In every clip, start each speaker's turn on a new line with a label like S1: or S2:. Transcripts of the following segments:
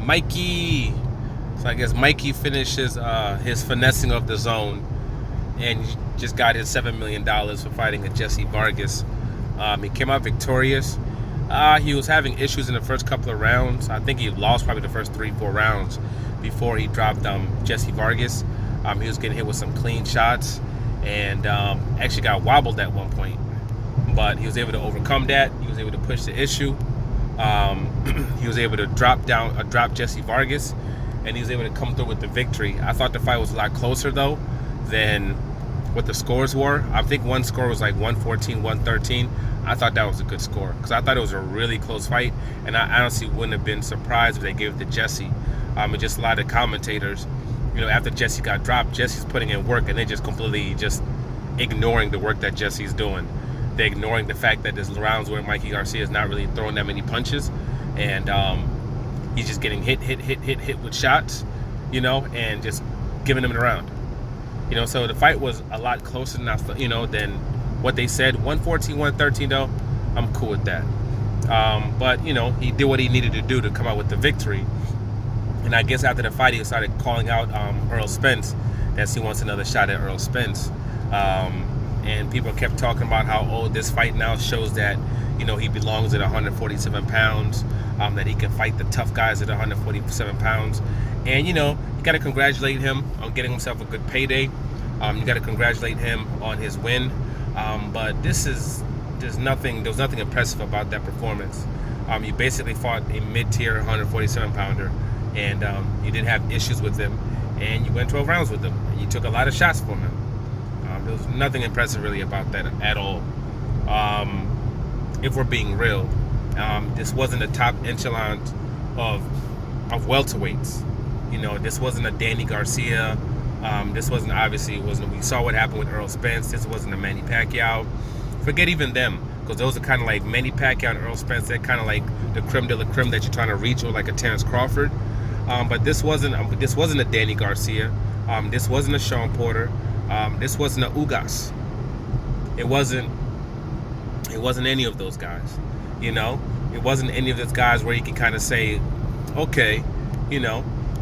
S1: Mikey. So I guess Mikey finishes his finessing of the zone, and he just got his $7 million for fighting a Jesse Vargas. He came out victorious. He was having issues in the first couple of rounds. I think he lost probably the first 3-4 rounds before he dropped Jesse Vargas. He was getting hit with some clean shots and actually got wobbled at one point. But he was able to overcome that. He was able to push the issue. He was able to drop Jesse Vargas, and he was able to come through with the victory. I thought the fight was a lot closer though than what the scores were. I think one score was like 114, 113. I thought that was a good score because I thought it was a really close fight, and I honestly wouldn't have been surprised if they gave it to Jesse. And just a lot of commentators, after Jesse got dropped, Jesse's putting in work, and they're just completely just ignoring the work that Jesse's doing. They're ignoring the fact that there's rounds where Mikey Garcia is not really throwing that many punches, and he's just getting hit with shots, and just giving them around. So the fight was a lot closer than what they said. 114, 113 though, I'm cool with that. But he did what he needed to do to come out with the victory. And I guess after the fight, he started calling out Earl Spence, that he wants another shot at Earl Spence. And people kept talking about how, this fight now shows that, he belongs at 147 pounds, that he can fight the tough guys at 147 pounds. And, you got to congratulate him on getting himself a good payday. You got to congratulate him on his win. But there's nothing impressive about that performance. You basically fought a mid-tier 147 pounder, and you didn't have issues with him, and you went 12 rounds with him, and you took a lot of shots from him. There was nothing impressive really about that at all. If we're being real, this wasn't the top echelon of welterweights. This wasn't a Danny Garcia. This wasn't, obviously, we saw what happened with Earl Spence. This wasn't a Manny Pacquiao. Forget even them, because those are kind of like Manny Pacquiao and Earl Spence. They're kind of like the creme de la creme that you're trying to reach, or like a Terrence Crawford. But this wasn't a Danny Garcia. This wasn't a Sean Porter. This wasn't a Ugas. It wasn't any of those guys. It wasn't any of those guys where you can kind of say, okay,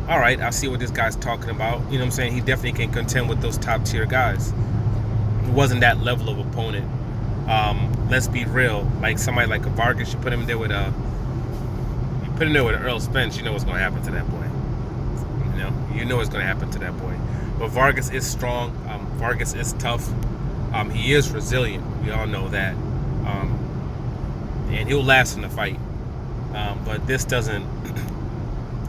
S1: all right, I see what this guy's talking about. You know what I'm saying? He definitely can contend with those top tier guys. It wasn't that level of opponent. Let's be real. Like somebody like a Vargas, you put him there with Earl Spence, you know what's going to happen to that boy. You know what's going to happen to that boy. But Vargas is strong. Vargas is tough. He is resilient. We all know that. And he'll last in the fight. But this doesn't...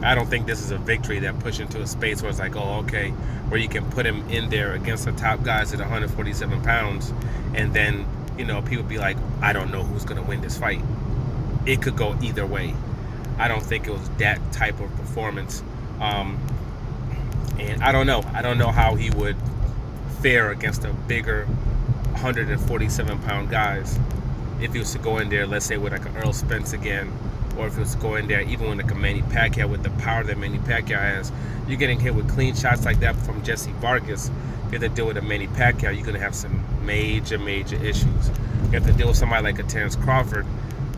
S1: I don't think this is a victory that pushed into a space where it's like, okay, where you can put him in there against the top guys at 147 pounds, and then, people be like, I don't know who's going to win this fight. It could go either way. I don't think it was that type of performance. And I don't know. I don't know how he would fare against a bigger 147-pound guys if he was to go in there, let's say, with like an Earl Spence again, or if he was to go in there even with like a Manny Pacquiao, with the power that Manny Pacquiao has. You're getting hit with clean shots like that from Jesse Vargas. If you have to deal with a Manny Pacquiao, you're going to have some major issues. You have to deal with somebody like a Terrence Crawford,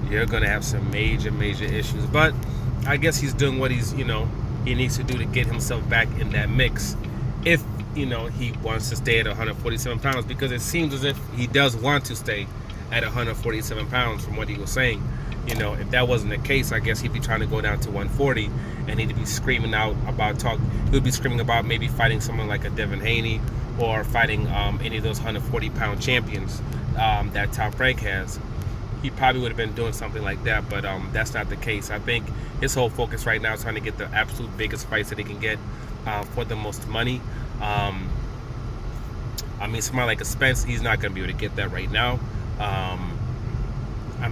S1: you're going to have some major issues. But I guess he's doing what he needs to do to get himself back in that mix, if he wants to stay at 147 pounds, because it seems as if he does want to stay at 147 pounds from what he was saying. If that wasn't the case, I guess he'd be trying to go down to 140, and he'd be screaming he would be screaming about maybe fighting someone like a Devin Haney, or fighting any of those 140-pound champions that Top Rank has. He probably would have been doing something like that, but that's not the case. I think his whole focus right now is trying to get the absolute biggest fights that he can get for the most money. Somebody like a Spence, he's not going to be able to get that right now.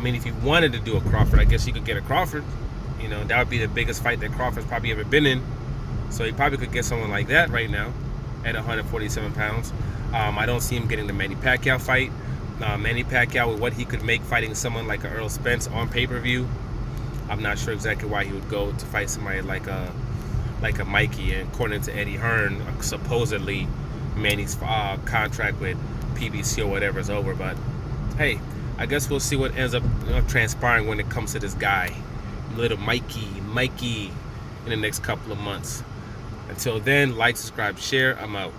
S1: If you wanted to do a Crawford, I guess you could get a Crawford. That would be the biggest fight that Crawford's probably ever been in. So he probably could get someone like that right now at 147 pounds. I don't see him getting the Manny Pacquiao fight. Manny Pacquiao, with what he could make fighting someone like a Earl Spence on pay-per-view, I'm not sure exactly why he would go to fight somebody like a Mikey. And according to Eddie Hearn, supposedly Manny's contract with PBC or whatever is over. But hey, I guess we'll see what ends up transpiring when it comes to this guy, little Mikey. in the next couple of months. Until then, like, subscribe, share. I'm out.